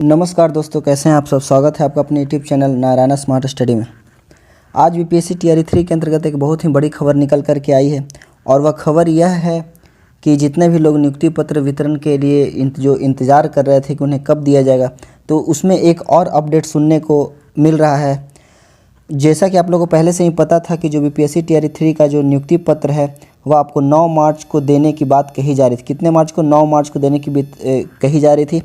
नमस्कार दोस्तों, कैसे हैं आप सब। स्वागत है आपका अपने YouTube channel Narayan smart study में। आज बीपीएससी टीआरई 3 के अंतर्गत एक बहुत ही बड़ी खबर निकल कर के आई है और वह खबर यह है कि जितने भी लोग नियुक्ति पत्र वितरण के लिए जो इंतज़ार कर रहे थे कि उन्हें कब दिया जाएगा, तो उसमें एक और अपडेट सुनने को मिल रहा है। जैसा कि आप लोगों को पहले से ही पता था कि जो बीपीएससी टीआरई 3 का जो नियुक्ति पत्र है वह आपको 9 मार्च को देने की बात कही जा रही थी। कितने मार्च को? 9 मार्च को देने की कही जा रही थी।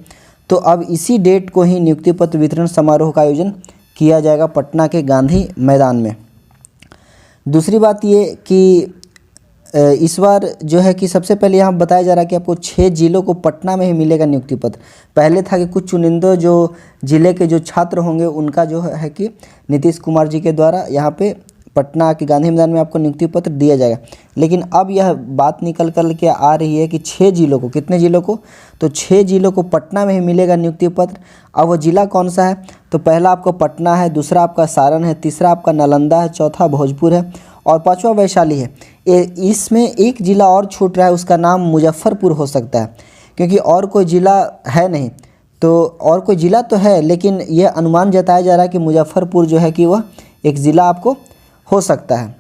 तो अब इसी डेट को ही नियुक्ति पत्र वितरण समारोह का आयोजन किया जाएगा पटना के गांधी मैदान में। दूसरी बात ये कि इस बार जो है कि सबसे पहले यहाँ बताया जा रहा है कि आपको 6 जिलों को पटना में ही मिलेगा नियुक्ति पत्र। पहले था कि कुछ चुनिंदा जो जिले के जो छात्र होंगे उनका जो है कि नीतीश कुमार जी के द्वारा यहाँ पे पटना के गांधी मैदान में आपको नियुक्ति पत्र दिया जाएगा। लेकिन अब यह बात निकल कर के आ रही है कि 6 जिलों को, कितने जिलों को? तो 6 जिलों को पटना में ही मिलेगा नियुक्ति पत्र। अब वो जिला कौन सा है? तो पहला आपको पटना है, दूसरा आपका सारण है, तीसरा आपका नालंदा है, चौथा भोजपुर है और पाँचवा वैशाली है। इसमें एक ज़िला और छूट रहा है, उसका नाम मुजफ्फरपुर हो सकता है, क्योंकि और कोई ज़िला है नहीं। तो और कोई ज़िला तो है, लेकिन यह अनुमान जताया जा रहा है कि मुजफ्फरपुर जो है कि वह एक ज़िला आपको हो सकता है।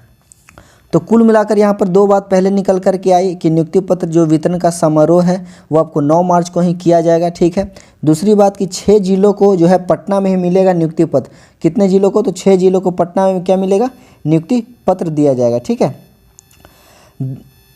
तो कुल मिलाकर यहाँ पर 2 बात पहले निकल कर के आई कि नियुक्ति पत्र जो वितरण का समारोह है वो आपको 9 मार्च को ही किया जाएगा, ठीक है। दूसरी बात कि 6 जिलों को जो है पटना में ही मिलेगा नियुक्ति पत्र। कितने जिलों को? तो 6 जिलों को पटना में क्या मिलेगा? नियुक्ति पत्र दिया जाएगा, ठीक है।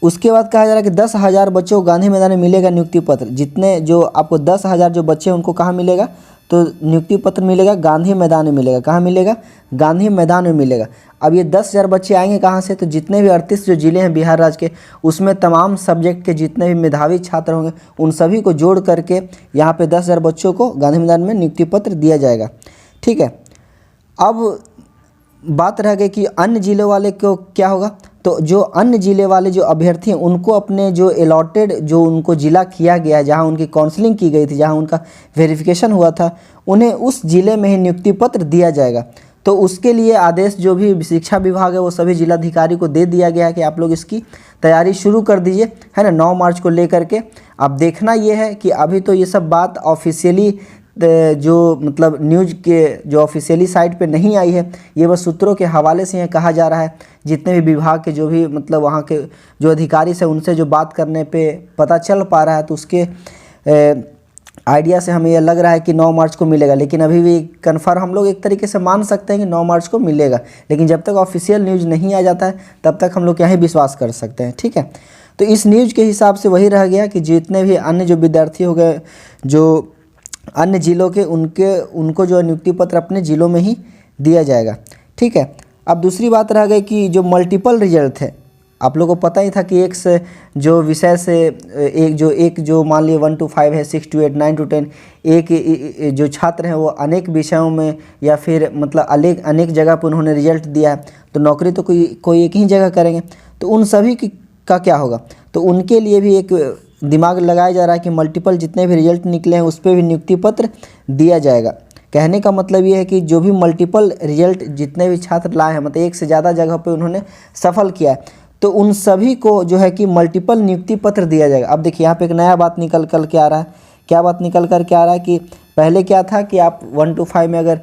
उसके बाद कहा जा रहा है कि 10,000 बच्चों को गांधी मैदान में मिलेगा नियुक्ति पत्र। जितने जो आपको 10,000 जो बच्चे उनको कहाँ मिलेगा? तो नियुक्ति पत्र मिलेगा गांधी मैदान में मिलेगा। कहाँ मिलेगा? गांधी मैदान में मिलेगा। अब ये 10,000 बच्चे आएंगे कहाँ से? तो जितने भी 38 जो ज़िले हैं बिहार राज्य के, उसमें तमाम सब्जेक्ट के जितने भी मेधावी छात्र होंगे उन सभी को जोड़ करके यहाँ पे 10,000 बच्चों को गांधी मैदान में नियुक्ति पत्र दिया जाएगा, ठीक है। अब बात रह गई कि अन्य जिलों वाले को क्या होगा। तो जो अन्य ज़िले वाले जो अभ्यर्थी हैं उनको अपने जो अलॉटेड जो उनको ज़िला किया गया है, जहां उनकी काउंसलिंग की गई थी, जहां उनका वेरिफिकेशन हुआ था, उन्हें उस ज़िले में ही नियुक्ति पत्र दिया जाएगा। तो उसके लिए आदेश जो भी शिक्षा विभाग है वो सभी जिलाधिकारी को दे दिया गया है कि आप लोग इसकी तैयारी शुरू कर दीजिए, है ना, 9 मार्च को लेकर के। अब देखना ये है कि अभी तो ये सब बात ऑफिशियली जो मतलब न्यूज़ के जो ऑफिशियली साइट पे नहीं आई है, ये बस सूत्रों के हवाले से यह कहा जा रहा है। जितने भी विभाग के जो भी मतलब वहाँ के जो अधिकारी से उनसे जो बात करने पे पता चल पा रहा है, तो उसके आइडिया से हमें यह लग रहा है कि 9 मार्च को मिलेगा। लेकिन अभी भी कन्फर्म हम लोग एक तरीके से मान सकते हैं कि 9 मार्च को मिलेगा, लेकिन जब तक ऑफिशियल न्यूज़ नहीं आ जाता है तब तक हम लोग क्या ही विश्वास कर सकते हैं, ठीक है। तो इस न्यूज़ के हिसाब से वही रह गया कि जितने भी अन्य जो विद्यार्थी हो गए जो अन्य जिलों के, उनको जो नियुक्ति पत्र अपने ज़िलों में ही दिया जाएगा, ठीक है। अब दूसरी बात रह गई कि जो मल्टीपल रिजल्ट थे, आप लोगों को पता ही था कि एक से जो विषय से एक जो मान लिए 1 to 5 है, 6 to 8, 9 to 10, एक जो छात्र हैं वो अनेक विषयों में या फिर मतलब अनेक जगह पर उन्होंने रिजल्ट दिया है, तो नौकरी तो कोई एक ही जगह करेंगे। तो उन सभी का क्या होगा? तो उनके लिए भी एक दिमाग लगाया जा रहा है कि मल्टीपल जितने भी रिजल्ट निकले हैं उस पर भी नियुक्ति पत्र दिया जाएगा। कहने का मतलब ये है कि जो भी मल्टीपल रिजल्ट जितने भी छात्र लाए हैं, मतलब एक से ज़्यादा जगह पे उन्होंने सफल किया है, तो उन सभी को जो है कि मल्टीपल नियुक्ति पत्र दिया जाएगा। अब देखिए यहाँ पे एक नया बात निकल कर के आ रहा है। क्या बात निकल कर के आ रहा है कि पहले क्या था कि आप 1 to 5 में अगर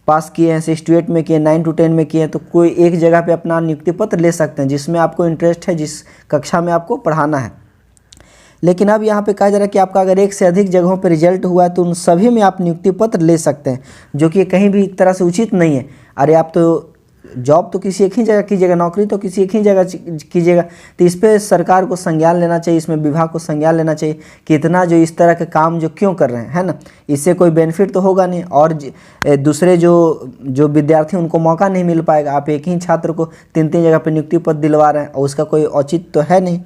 पास किए हैं, 6 to 8 में किए, 9 to 10 में किए हैं, तो कोई एक जगह पर अपना नियुक्ति पत्र ले सकते हैं जिसमें आपको इंटरेस्ट है, जिस कक्षा में आपको पढ़ाना है। लेकिन अब यहाँ पे कहा जा रहा है कि आपका अगर एक से अधिक जगहों पे रिजल्ट हुआ है तो उन सभी में आप नियुक्ति पत्र ले सकते हैं, जो कि कहीं भी तरह से उचित नहीं है। अरे आप तो जॉब तो किसी एक ही जगह कीजिएगा, नौकरी तो किसी एक ही जगह कीजिएगा, तो इस पर सरकार को संज्ञान लेना चाहिए, इसमें विभाग को संज्ञान लेना चाहिए कि इतना जो इस तरह के काम जो क्यों कर रहे हैं, है ना। इससे कोई बेनिफिट तो होगा नहीं और दूसरे जो विद्यार्थी उनको मौका नहीं मिल पाएगा। आप एक ही छात्र को 3 जगह पर नियुक्ति पत्र दिलवा रहे हैं और उसका कोई औचित्य तो है नहीं।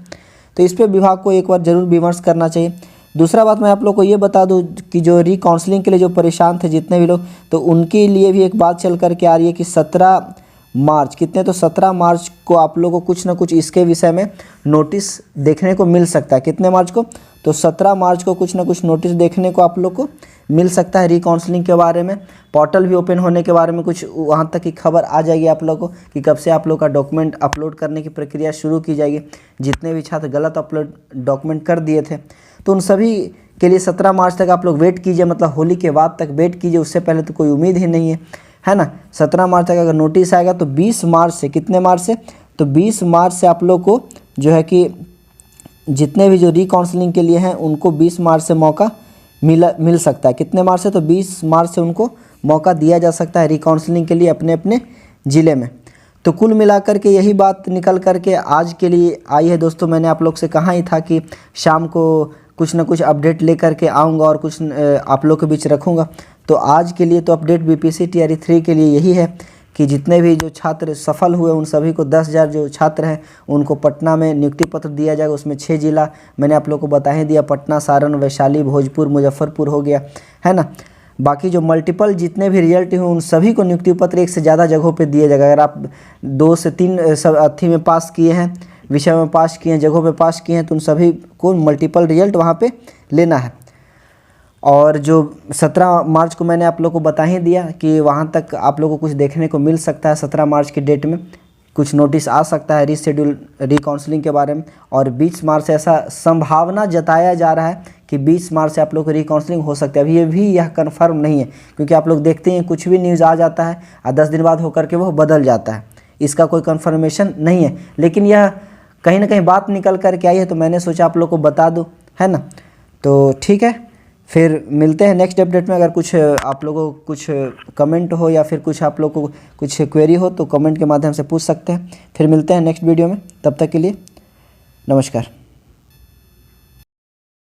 तो इस पे विभाग को एक बार ज़रूर विमर्श करना चाहिए। दूसरा बात मैं आप लोग को ये बता दूं कि जो काउंसलिंग के लिए जो परेशान थे जितने भी लोग, तो उनके लिए भी एक बात चल कर के आ रही है कि 17 मार्च, कितने, तो 17 मार्च को आप लोगों को कुछ ना कुछ इसके विषय में नोटिस देखने को मिल सकता है। कितने मार्च को? तो 17 मार्च को कुछ ना कुछ नोटिस देखने को आप लोग को मिल सकता है काउंसलिंग के बारे में। पोर्टल भी ओपन होने के बारे में कुछ वहाँ तक की खबर आ जाएगी आप लोगों को कि कब से आप लोग का डॉक्यूमेंट अपलोड करने की प्रक्रिया शुरू की जाएगी। जितने भी छात्र गलत अपलोड डॉक्यूमेंट कर दिए थे तो उन सभी के लिए 17 मार्च तक आप लोग वेट कीजिए, मतलब होली के बाद तक वेट कीजिए, उससे पहले तो कोई उम्मीद ही नहीं है ना। 17 मार्च तक अगर नोटिस आएगा तो 20 मार्च से, कितने मार्च से, तो 20 मार्च से आप लोग को जो है कि जितने भी जो रिकाउंसलिंग के लिए हैं उनको 20 मार्च से मौका मिल सकता है। कितने मार्च से, तो 20 मार्च से उनको मौका दिया जा सकता है रिकाउंसलिंग के लिए अपने अपने ज़िले में। तो कुल मिलाकर के यही बात निकल कर के आज के लिए आई है दोस्तों। मैंने आप लोग से कहा ही था कि शाम को कुछ ना कुछ अपडेट लेकर के आऊँगा और कुछ आप लोग के बीच रखूँगा। तो आज के लिए तो अपडेट बीपीएससी तैयारी 3 के लिए यही है कि जितने भी जो छात्र सफल हुए उन सभी को 10,000 जो छात्र हैं उनको पटना में नियुक्ति पत्र दिया जाएगा। उसमें 6 जिला मैंने आप लोग को बता ही दिया, पटना, सारण, वैशाली, भोजपुर, मुजफ्फरपुर हो गया, है ना। बाकी जो मल्टीपल जितने भी रिजल्ट हुए उन सभी को नियुक्ति पत्र 1 से ज़्यादा जगहों पे दिया जाएगा। अगर आप 2 से 3 सब अथी में पास किए हैं, विषय में पास किए हैं, जगहों पे पास किए हैं, तो उन सभी को मल्टीपल रिजल्ट वहाँ पे लेना है। और जो 17 मार्च को मैंने आप लोग को बता ही दिया कि वहाँ तक आप लोगों को कुछ देखने को मिल सकता है। 17 मार्च की डेट में कुछ नोटिस आ सकता है रीशेड्यूल रिकाउंसलिंग के बारे में। और 20 मार्च से ऐसा संभावना जताया जा रहा है कि 20 मार्च से आप लोग को रिकाउंसलिंग हो सकता है। अभी यह कन्फर्म नहीं है, क्योंकि आप लोग देखते हैं कुछ भी न्यूज़ आ जाता है और 10 दिन बाद होकर के वो बदल जाता है, इसका कोई कन्फर्मेशन नहीं है। लेकिन यह कहीं ना कहीं बात निकल कर के आई है, तो मैंने सोचा आप लोग को बता दूँ, है ना। तो ठीक है, फिर मिलते हैं नेक्स्ट अपडेट में। अगर कुछ आप लोगों को कुछ कमेंट हो या फिर कुछ आप लोग को कुछ क्वेरी हो तो कमेंट के माध्यम से पूछ सकते हैं। फिर मिलते हैं नेक्स्ट वीडियो में, तब तक के लिए नमस्कार।